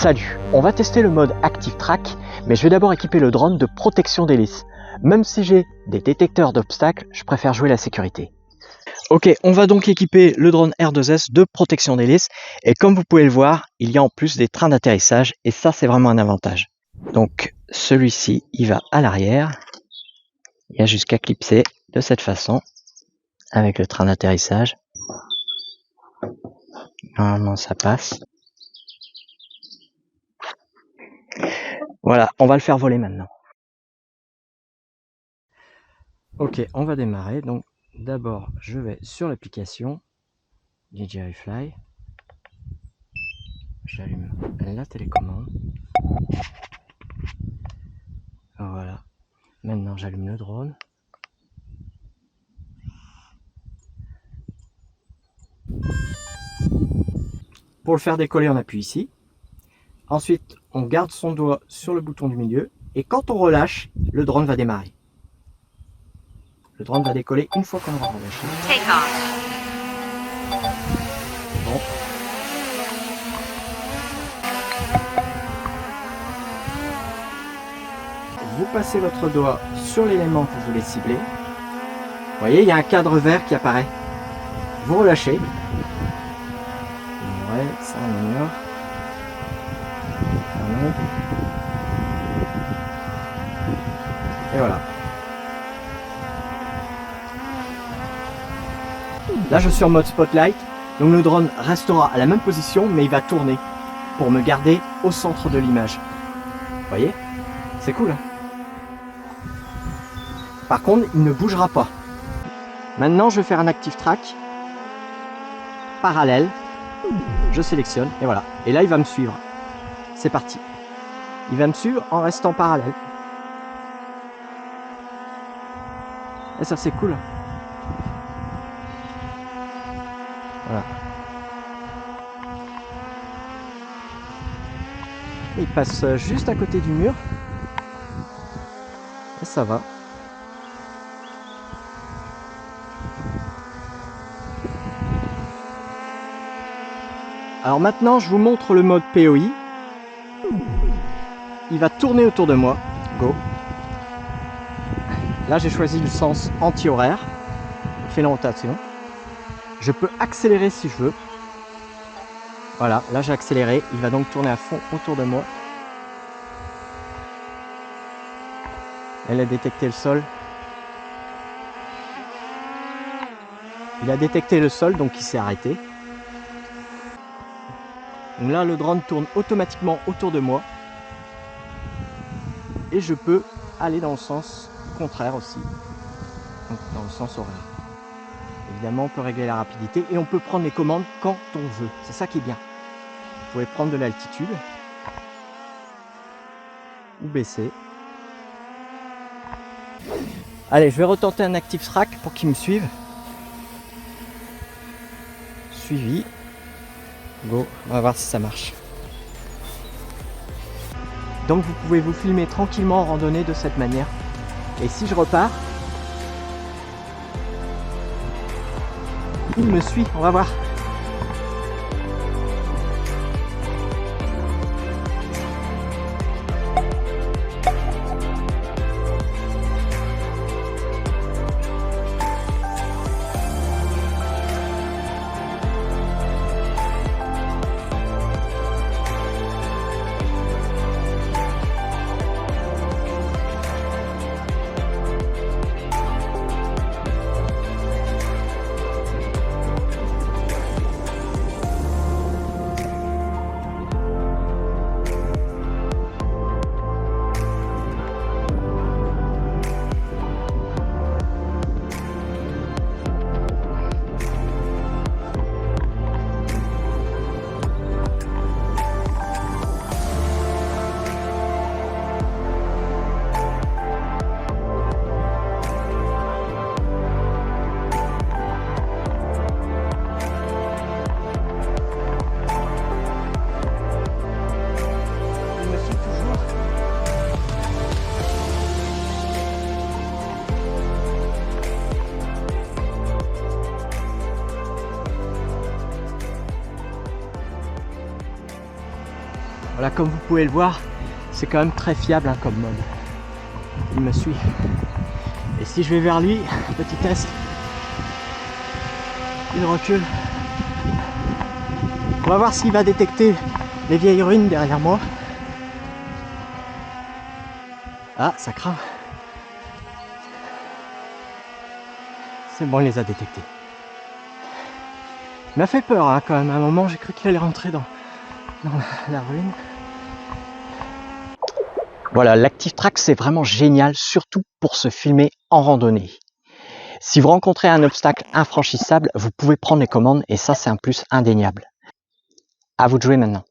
Salut, on va tester le mode Active Track, mais je vais d'abord équiper le drone de protection d'hélice. Même si j'ai des détecteurs d'obstacles, je préfère jouer la sécurité. Ok, on va donc équiper le drone R2S de protection d'hélice, et comme vous pouvez le voir, il y a en plus des trains d'atterrissage, et ça c'est vraiment un avantage. Donc celui-ci, il va à l'arrière, il y a jusqu'à clipser de cette façon, avec le train d'atterrissage. Normalement ça passe. Voilà, on va le faire voler maintenant. Ok, on va démarrer. Donc d'abord, je vais sur l'application DJI Fly. J'allume la télécommande. Voilà. Maintenant, j'allume le drone. Pour le faire décoller, on appuie ici. Ensuite, on garde son doigt sur le bouton du milieu. Et quand on relâche, le drone va démarrer. Le drone va décoller une fois qu'on aura relâché. Take off. Bon. Vous passez votre doigt sur l'élément que vous voulez cibler. Vous voyez, il y a un cadre vert qui apparaît. Vous relâchez. Ouais, ça on ignore. Et voilà. Là je suis en mode spotlight, donc le drone restera à la même position mais il va tourner pour me garder au centre de l'image. Vous voyez? C'est cool hein. Par contre il ne bougera pas. Maintenant je vais faire un active track parallèle. Je sélectionne et voilà. Et là il va me suivre. C'est parti. Il va me suivre en restant parallèle. Et ça c'est cool. Voilà. Il passe juste à côté du mur. Et ça va. Alors maintenant je vous montre le mode POI. Il va tourner autour de moi. Go. Là j'ai choisi le sens anti-horaire. Il fait la rotation. Je peux accélérer si je veux. Voilà, là j'ai accéléré. Il va donc tourner à fond autour de moi. Elle a détecté le sol. Il a détecté le sol, donc il s'est arrêté. Donc là, le drone tourne automatiquement autour de moi. Et je peux aller dans le sens contraire aussi. Donc dans le sens horaire. Évidemment, on peut régler la rapidité et on peut prendre les commandes quand on veut. C'est ça qui est bien. Vous pouvez prendre de l'altitude ou baisser. Allez, je vais retenter un active track pour qu'ils me suivent. Suivi. Go, on va voir si ça marche. Donc vous pouvez vous filmer tranquillement en randonnée de cette manière. Et si je repars, il me suit, on va voir. Voilà, comme vous pouvez le voir, c'est quand même très fiable hein, comme mode. Il me suit. Et si je vais vers lui, petit test, il recule. On va voir s'il va détecter les vieilles ruines derrière moi. Ah, ça craint. C'est bon, il les a détectés. Il m'a fait peur hein, quand même. À un moment, j'ai cru qu'il allait rentrer dans la ruine. Voilà, l'ActiveTrack, c'est vraiment génial, surtout pour se filmer en randonnée. Si vous rencontrez un obstacle infranchissable, vous pouvez prendre les commandes et ça, c'est un plus indéniable. À vous de jouer maintenant.